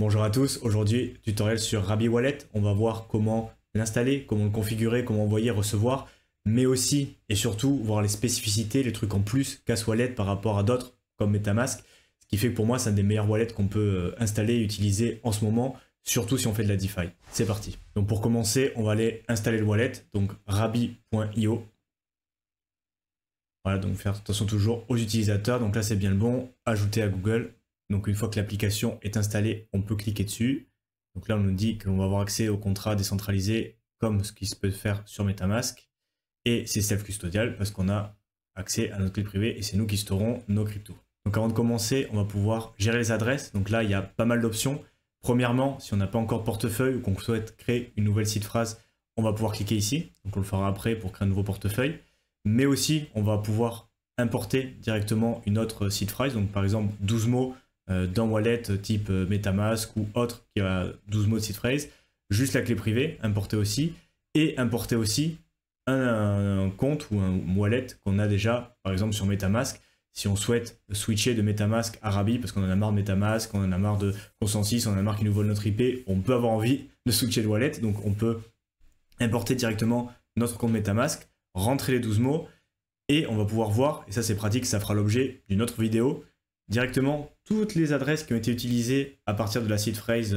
Bonjour à tous, aujourd'hui tutoriel sur Rabby Wallet, on va voir comment l'installer, comment le configurer, comment envoyer, recevoir, mais aussi et surtout voir les spécificités, les trucs en plus qu'a ce wallet par rapport à d'autres comme MetaMask, ce qui fait que pour moi c'est un des meilleurs wallets qu'on peut installer et utiliser en ce moment, surtout si on fait de la DeFi. C'est parti. Donc pour commencer, on va aller installer le wallet, donc rabby.io. Voilà, donc faire attention toujours aux utilisateurs, donc là c'est bien le bon, ajouter à Google. Donc une fois que l'application est installée, on peut cliquer dessus. Donc là on nous dit qu'on va avoir accès au contrat décentralisé comme ce qui se peut faire sur MetaMask. Et c'est self-custodial parce qu'on a accès à notre clé privée et c'est nous qui storons nos cryptos. Donc avant de commencer, on va pouvoir gérer les adresses. Donc là il y a pas mal d'options. Premièrement, si on n'a pas encore de portefeuille ou qu'on souhaite créer une nouvelle seed phrase, on va pouvoir cliquer ici. Donc on le fera après pour créer un nouveau portefeuille. Mais aussi on va pouvoir importer directement une autre seed phrase. Donc par exemple 12 mots d'un wallet type MetaMask ou autre qui a 12 mots de seed phrase, juste la clé privée, importer aussi, et importer aussi un compte ou un wallet qu'on a déjà, par exemple sur MetaMask, si on souhaite switcher de MetaMask à Rabby, parce qu'on en a marre de MetaMask, on en a marre de Consensus, on en a marre qu'ils nous volent notre IP, on peut avoir envie de switcher de wallet, donc on peut importer directement notre compte MetaMask, rentrer les 12 mots, et on va pouvoir voir, et ça c'est pratique, ça fera l'objet d'une autre vidéo, directement toutes les adresses qui ont été utilisées à partir de la seed phrase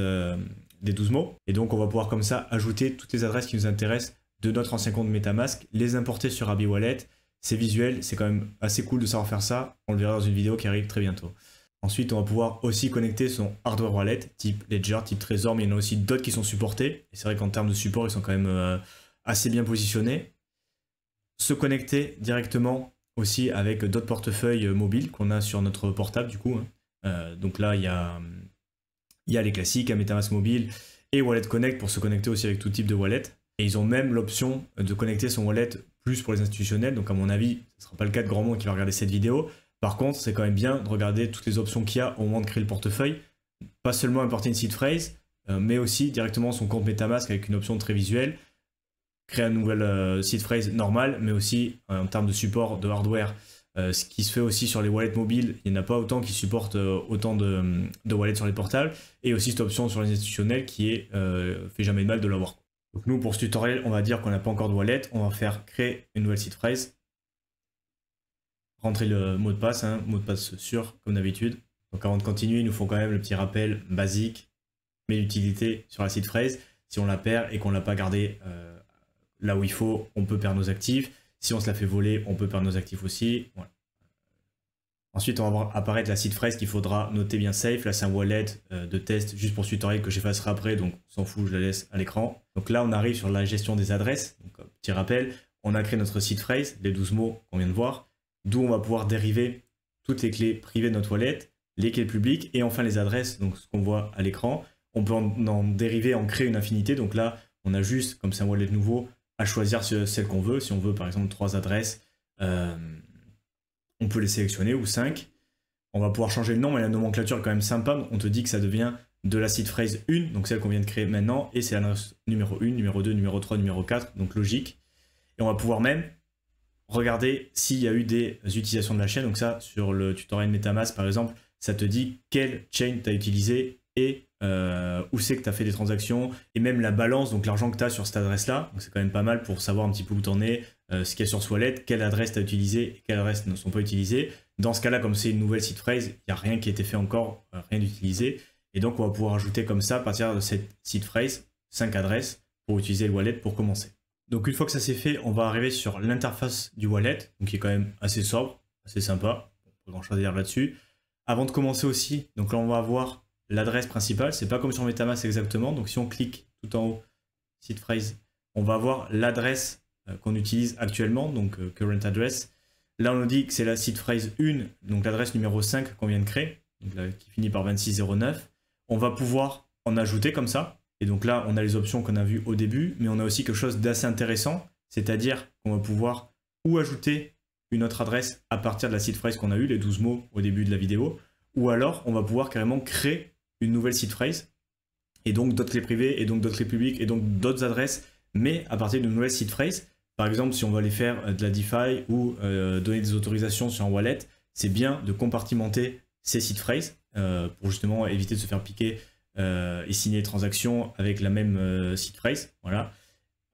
des 12 mots. Et donc on va pouvoir comme ça ajouter toutes les adresses qui nous intéressent de notre ancien compte MetaMask, les importer sur Rabby Wallet. C'est visuel, c'est quand même assez cool de savoir faire ça. On le verra dans une vidéo qui arrive très bientôt. Ensuite, on va pouvoir aussi connecter son hardware wallet, type Ledger, type Trésor, mais il y en a aussi d'autres qui sont supportés. Et c'est vrai qu'en termes de support, ils sont quand même assez bien positionnés. Se connecter directement aussi avec d'autres portefeuilles mobiles qu'on a sur notre portable du coup. Donc là, il y a les classiques, MetaMask mobile et Wallet Connect pour se connecter aussi avec tout type de wallet. Et ils ont même l'option de connecter son wallet plus pour les institutionnels. Donc à mon avis, ce ne sera pas le cas de grand monde qui va regarder cette vidéo. Par contre, c'est quand même bien de regarder toutes les options qu'il y a au moment de créer le portefeuille. Pas seulement importer une seed phrase, mais aussi directement son compte MetaMask avec une option très visuelle. Créer une nouvelle seed phrase normale, mais aussi en termes de support de hardware, ce qui se fait aussi sur les wallets mobiles, il n'y en a pas autant qui supportent autant de wallets sur les portables, et aussi cette option sur les institutionnels qui est fait jamais de mal de l'avoir. Donc nous pour ce tutoriel, on va dire qu'on n'a pas encore de wallet, on va faire créer une nouvelle seed phrase, rentrer le mot de passe, mot de passe sûr comme d'habitude. Donc avant de continuer, il nous faut quand même le petit rappel basique, mais l'utilité sur la seed phrase. Si on la perd et qu'on ne l'a pas gardée là où il faut, on peut perdre nos actifs. Si on se la fait voler, on peut perdre nos actifs aussi. Voilà. Ensuite, on va voir apparaître la seed phrase qu'il faudra noter bien safe. Là, c'est un wallet de test juste pour ce tutoriel que j'effacerai après, donc on s'en fout, je la laisse à l'écran. Donc là, on arrive sur la gestion des adresses. Donc, petit rappel, on a créé notre seed phrase, les 12 mots qu'on vient de voir, d'où on va pouvoir dériver toutes les clés privées de notre wallet, les clés publiques et enfin les adresses, donc ce qu'on voit à l'écran. On peut en dériver, en créer une infinité. Donc là, on a juste, comme c'est un wallet nouveau, à choisir celle qu'on veut. Si on veut par exemple 3 adresses, on peut les sélectionner, ou 5. On va pouvoir changer le nom, mais la nomenclature est quand même sympa. On te dit que ça devient de la seed phrase 1, donc celle qu'on vient de créer maintenant, et c'est l'adresse numéro 1, numéro 2, numéro 3, numéro 4, donc logique. Et on va pouvoir même regarder s'il y a eu des utilisations de la chaîne. Donc ça, sur le tutoriel MetaMask par exemple, ça te dit quelle chain tu as utilisé et où c'est que tu as fait des transactions, et même la balance, donc l'argent que tu as sur cette adresse-là. Donc c'est quand même pas mal pour savoir un petit peu où tu en es, ce qu'il y a sur ce wallet, quelle adresse tu as utilisé et quelles adresses ne sont pas utilisées. Dans ce cas-là, comme c'est une nouvelle seed phrase, il n'y a rien qui a été fait encore, rien d'utilisé. Et donc on va pouvoir ajouter comme ça, à partir de cette seed phrase, 5 adresses pour utiliser le wallet pour commencer. Donc une fois que ça c'est fait, on va arriver sur l'interface du wallet, donc qui est quand même assez sobre, assez sympa, pas grand chose à dire là-dessus. Avant de commencer aussi, donc là on va avoir l'adresse principale, c'est pas comme sur MetaMask exactement, donc si on clique tout en haut, seed phrase, on va avoir l'adresse qu'on utilise actuellement, donc current address. Là on nous dit que c'est la seed phrase 1, donc l'adresse numéro 5 qu'on vient de créer, donc là, qui finit par 2609. On va pouvoir en ajouter comme ça, et donc là on a les options qu'on a vues au début, mais on a aussi quelque chose d'assez intéressant, c'est-à-dire qu'on va pouvoir ou ajouter une autre adresse à partir de la seed phrase qu'on a eu, les 12 mots au début de la vidéo, ou alors on va pouvoir carrément créer une nouvelle seed phrase, et donc d'autres clés privées, et donc d'autres clés publiques, et donc d'autres adresses, mais à partir d'une nouvelle seed phrase. Par exemple, si on va aller faire de la DeFi ou donner des autorisations sur un wallet, c'est bien de compartimenter ces seed phrases pour justement éviter de se faire piquer et signer les transactions avec la même seed phrase. Voilà.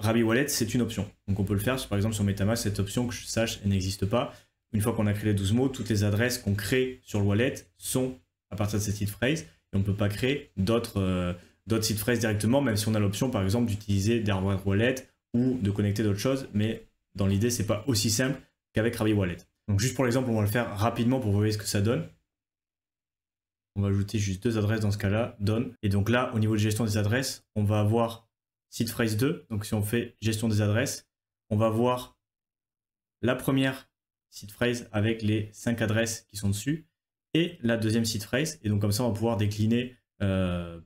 Rabbi Wallet, c'est une option. Donc on peut le faire. Par exemple, sur MetaMask, cette option, que je sache, elle n'existe pas. Une fois qu'on a créé les 12 mots, toutes les adresses qu'on crée sur le wallet sont à partir de cette seed phrase. Et on ne peut pas créer d'autres seed phrases directement, même si on a l'option, par exemple, d'utiliser des hardware wallet ou de connecter d'autres choses. Mais dans l'idée, c'est pas aussi simple qu'avec Rabbi Wallet. Donc juste pour l'exemple, on va le faire rapidement pour voir ce que ça donne. On va ajouter juste 2 adresses dans ce cas-là, done. Et donc là, au niveau de gestion des adresses, on va avoir seed phrase 2. Donc si on fait gestion des adresses, on va voir la première seed phrase avec les 5 adresses qui sont dessus et la deuxième seed phrase. Et donc comme ça, on va pouvoir décliner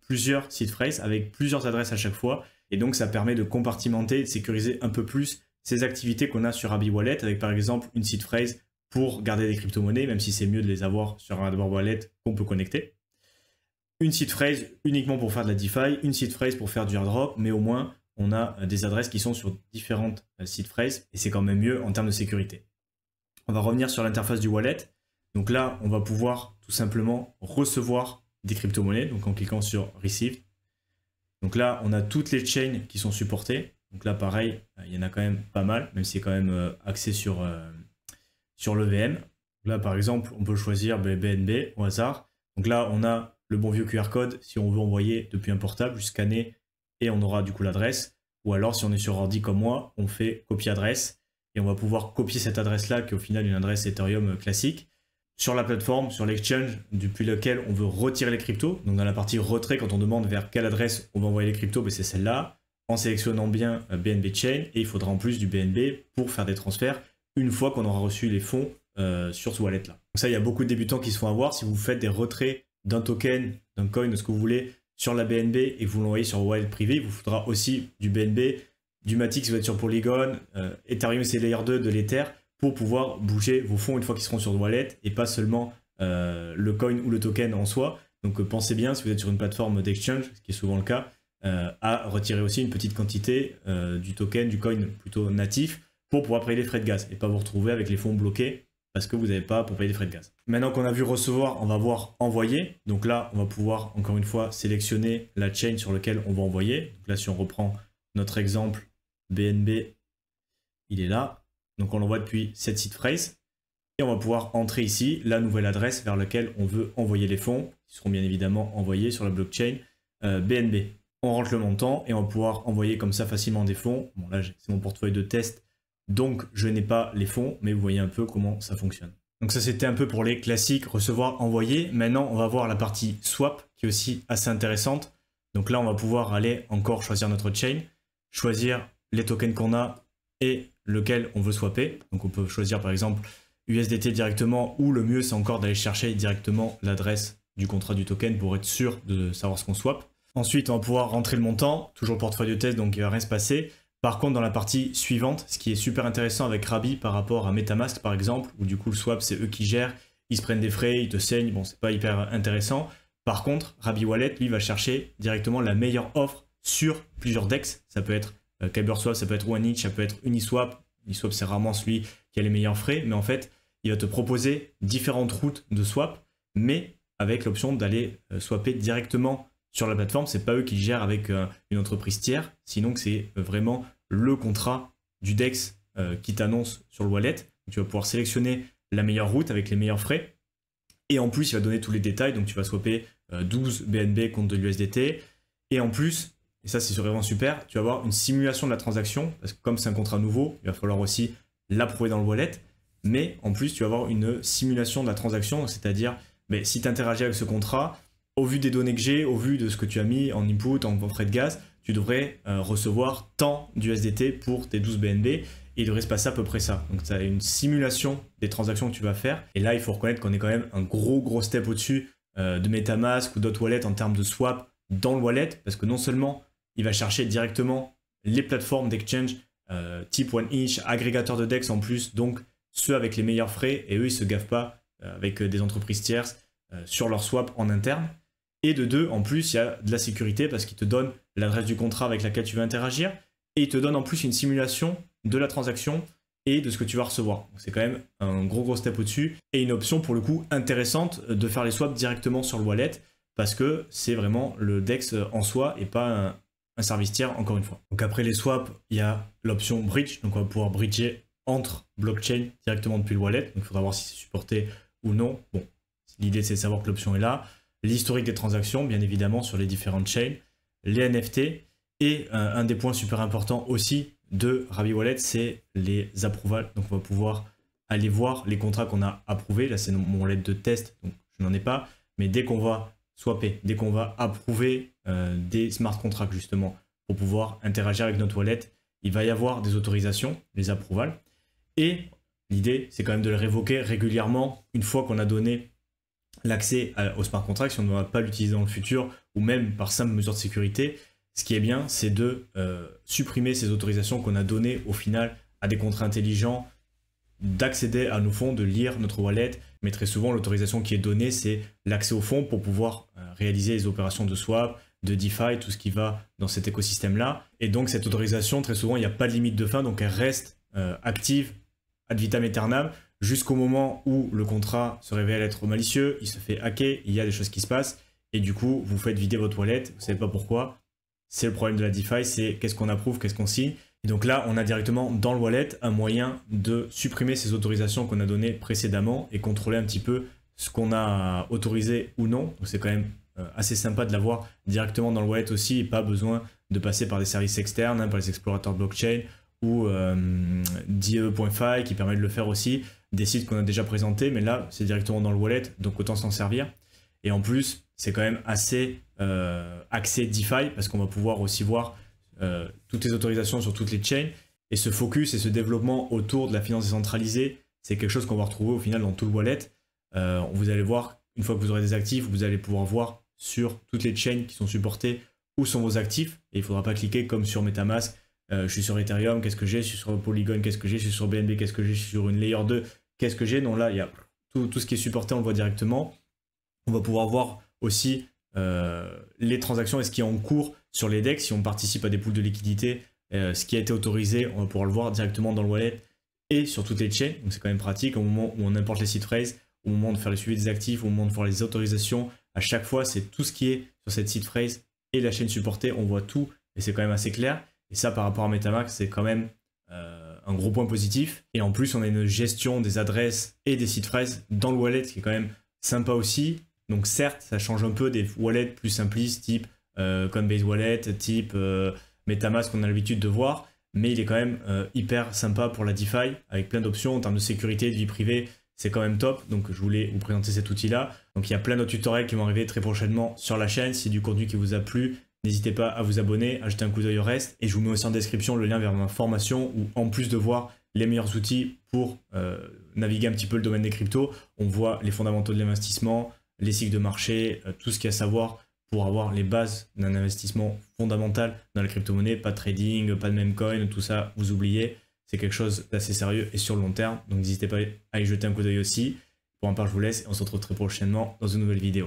plusieurs seed phrases avec plusieurs adresses à chaque fois. Et donc ça permet de compartimenter, de sécuriser un peu plus ces activités qu'on a sur Rabbi Wallet avec par exemple une seed phrase pour garder des crypto-monnaies, même si c'est mieux de les avoir sur un hardware wallet qu'on peut connecter. Une seed phrase uniquement pour faire de la DeFi, une seed phrase pour faire du airdrop, mais au moins on a des adresses qui sont sur différentes seed phrases et c'est quand même mieux en termes de sécurité. On va revenir sur l'interface du wallet. Donc là, on va pouvoir tout simplement recevoir des crypto-monnaies, donc en cliquant sur Receive. Donc là, on a toutes les chains qui sont supportées. Donc là, pareil, il y en a quand même pas mal, même si c'est quand même axé sur le VM. Là, par exemple, on peut choisir BNB au hasard. Donc là, on a le bon vieux QR code si on veut envoyer depuis un portable, scanner et on aura du coup l'adresse. Ou alors, si on est sur ordi comme moi, on fait copier adresse et on va pouvoir copier cette adresse-là qui est au final une adresse Ethereum classique sur la plateforme, sur l'exchange depuis lequel on veut retirer les cryptos. Donc dans la partie retrait, quand on demande vers quelle adresse on va envoyer les cryptos, ben c'est celle-là, en sélectionnant bien BNB Chain, et il faudra en plus du BNB pour faire des transferts une fois qu'on aura reçu les fonds sur ce wallet-là. Donc ça, il y a beaucoup de débutants qui se font avoir. Si vous faites des retraits d'un token, d'un coin, de ce que vous voulez, sur la BNB et vous l'envoyez sur wallet privé, il vous faudra aussi du BNB, du Matic si vous êtes sur Polygon, Ethereum c'est Layer 2 de l'Ether, pour pouvoir bouger vos fonds une fois qu'ils seront sur le wallet et pas seulement le coin ou le token en soi. Donc pensez bien, si vous êtes sur une plateforme d'exchange, ce qui est souvent le cas, à retirer aussi une petite quantité du token, du coin plutôt natif pour pouvoir payer les frais de gaz et pas vous retrouver avec les fonds bloqués parce que vous n'avez pas pour payer les frais de gaz. Maintenant qu'on a vu recevoir, on va voir envoyer. Donc là, on va pouvoir encore une fois sélectionner la chain sur laquelle on va envoyer. Donc là, si on reprend notre exemple BNB, il est là. Donc on l'envoie depuis cette seed phrase et on va pouvoir entrer ici la nouvelle adresse vers laquelle on veut envoyer les fonds, qui seront bien évidemment envoyés sur la blockchain BNB. On rentre le montant et on va pouvoir envoyer comme ça facilement des fonds. Bon là c'est mon portefeuille de test, donc je n'ai pas les fonds, mais vous voyez un peu comment ça fonctionne. Donc ça c'était un peu pour les classiques, recevoir, envoyer. Maintenant on va voir la partie swap qui est aussi assez intéressante. Donc là on va pouvoir aller encore choisir notre chain, choisir les tokens qu'on a et lequel on veut swapper. Donc on peut choisir par exemple USDT directement ou le mieux c'est encore d'aller chercher directement l'adresse du contrat du token pour être sûr de savoir ce qu'on swap. Ensuite on va pouvoir rentrer le montant, toujours portefeuille de test donc il ne va rien se passer. Par contre dans la partie suivante, ce qui est super intéressant avec Rabbi par rapport à MetaMask par exemple, où du coup le swap c'est eux qui gèrent, ils se prennent des frais, ils te saignent, bon c'est pas hyper intéressant. Par contre Rabbi Wallet lui va chercher directement la meilleure offre sur plusieurs DEX, ça peut être KyberSwap, ça peut être OneInch, ça peut être Uniswap. Uniswap, c'est rarement celui qui a les meilleurs frais, mais en fait, il va te proposer différentes routes de swap, mais avec l'option d'aller swapper directement sur la plateforme. C'est pas eux qui gèrent avec une entreprise tiers, sinon que c'est vraiment le contrat du DEX qui t'annonce sur le wallet. Donc, tu vas pouvoir sélectionner la meilleure route avec les meilleurs frais. Et en plus, il va donner tous les détails. Donc, tu vas swapper 12 BNB contre de l'USDT. Et en plus, et ça, c'est vraiment super, tu vas avoir une simulation de la transaction, parce que comme c'est un contrat nouveau, il va falloir aussi l'approuver dans le wallet, mais en plus, tu vas avoir une simulation de la transaction, c'est-à-dire, si tu interagis avec ce contrat, au vu des données que j'ai, au vu de ce que tu as mis en input, en frais de gaz, tu devrais recevoir tant d'USDT pour tes 12 BNB, et il devrait se passer à peu près ça. Donc, tu as une simulation des transactions que tu vas faire, et là, il faut reconnaître qu'on est quand même un gros step au-dessus de MetaMask ou d'autres wallets en termes de swap dans le wallet, parce que non seulement il va chercher directement les plateformes d'exchange type OneInch, agrégateur de DEX en plus, donc ceux avec les meilleurs frais, et eux, ils ne se gaffent pas avec des entreprises tierces sur leur swap en interne. Et de deux, en plus, il y a de la sécurité parce qu'il te donne l'adresse du contrat avec laquelle tu veux interagir, et il te donne en plus une simulation de la transaction et de ce que tu vas recevoir. C'est quand même un gros step au-dessus, et une option pour le coup intéressante de faire les swaps directement sur le wallet, parce que c'est vraiment le DEX en soi et pas un service tiers, encore une fois. Donc après les swaps, il y a l'option bridge, donc on va pouvoir bridger entre blockchain directement depuis le wallet, donc il faudra voir si c'est supporté ou non. Bon, l'idée c'est de savoir que l'option est là, l'historique des transactions, bien évidemment, sur les différentes chains, les NFT, et un des points super importants aussi de Rabi Wallet, c'est les approvals. Donc on va pouvoir aller voir les contrats qu'on a approuvés. Là c'est mon wallet de test, donc je n'en ai pas, mais dès qu'on va swapper, dès qu'on va approuver des smart contracts justement pour pouvoir interagir avec notre wallet, il va y avoir des autorisations, les approvals, et l'idée c'est quand même de les révoquer régulièrement une fois qu'on a donné l'accès au smart contract, si on ne va pas l'utiliser dans le futur, ou même par simple mesure de sécurité. Ce qui est bien, c'est de supprimer ces autorisations qu'on a données au final à des contrats intelligents, d'accéder à nos fonds, de lire notre wallet. Mais très souvent, l'autorisation qui est donnée, c'est l'accès aux fonds pour pouvoir réaliser les opérations de swap, de DeFi, tout ce qui va dans cet écosystème-là. Et donc, cette autorisation, très souvent, il n'y a pas de limite de fin, donc elle reste active ad vitam aeternam jusqu'au moment où le contrat se révèle être malicieux, il se fait hacker, il y a des choses qui se passent, et du coup, vous faites vider votre wallet, vous ne savez pas pourquoi. C'est le problème de la DeFi, c'est qu'est-ce qu'on approuve, qu'est-ce qu'on signe. Et donc là, on a directement dans le wallet un moyen de supprimer ces autorisations qu'on a données précédemment et contrôler un petit peu ce qu'on a autorisé ou non. Donc c'est quand même assez sympa de l'avoir directement dans le wallet aussi et pas besoin de passer par des services externes, par les explorateurs blockchain ou DE.fi qui permet de le faire aussi, des sites qu'on a déjà présentés, mais là c'est directement dans le wallet, donc autant s'en servir. Et en plus, c'est quand même assez axé DeFi parce qu'on va pouvoir aussi voir toutes les autorisations sur toutes les chains, et ce focus et ce développement autour de la finance décentralisée, c'est quelque chose qu'on va retrouver au final dans tout le wallet. Vous allez voir, une fois que vous aurez des actifs, vous allez pouvoir voir sur toutes les chains qui sont supportées où sont vos actifs, et il ne faudra pas cliquer comme sur MetaMask, je suis sur Ethereum, qu'est-ce que j'ai, je suis sur Polygon, qu'est-ce que j'ai, je suis sur BNB, qu'est-ce que j'ai, je suis sur une Layer 2, qu'est-ce que j'ai. Non, là, il y a tout ce qui est supporté, on le voit directement. On va pouvoir voir aussi les transactions et ce qui est en cours sur les DEX, si on participe à des pools de liquidité, ce qui a été autorisé, on va pouvoir le voir directement dans le wallet et sur toutes les chains. Donc c'est quand même pratique au moment où on importe les seed phrases, au moment de faire le suivi des actifs, au moment de faire les autorisations. À chaque fois, c'est tout ce qui est sur cette seed phrase et la chaîne supportée, on voit tout et c'est quand même assez clair. Et ça, par rapport à MetaMask, c'est quand même un gros point positif. Et en plus, on a une gestion des adresses et des seed phrases dans le wallet qui est quand même sympa aussi. Donc certes, ça change un peu des wallets plus simplistes, type Coinbase Wallet, type MetaMask qu'on a l'habitude de voir, mais il est quand même hyper sympa pour la DeFi, avec plein d'options en termes de sécurité, de vie privée, c'est quand même top. Donc je voulais vous présenter cet outil-là. Donc il y a plein d'autres tutoriels qui vont arriver très prochainement sur la chaîne. Si du contenu qui vous a plu, n'hésitez pas à vous abonner, à jeter un coup d'œil au reste. Et je vous mets aussi en description le lien vers ma formation où, en plus de voir les meilleurs outils pour naviguer un petit peu le domaine des cryptos, on voit les fondamentaux de l'investissement, les cycles de marché, tout ce qu'il y a à savoir pour avoir les bases d'un investissement fondamental dans la crypto-monnaie, pas de trading, pas de meme coin, tout ça, vous oubliez, c'est quelque chose d'assez sérieux et sur le long terme, donc n'hésitez pas à y jeter un coup d'œil aussi. Pour ma part, je vous laisse et on se retrouve très prochainement dans une nouvelle vidéo.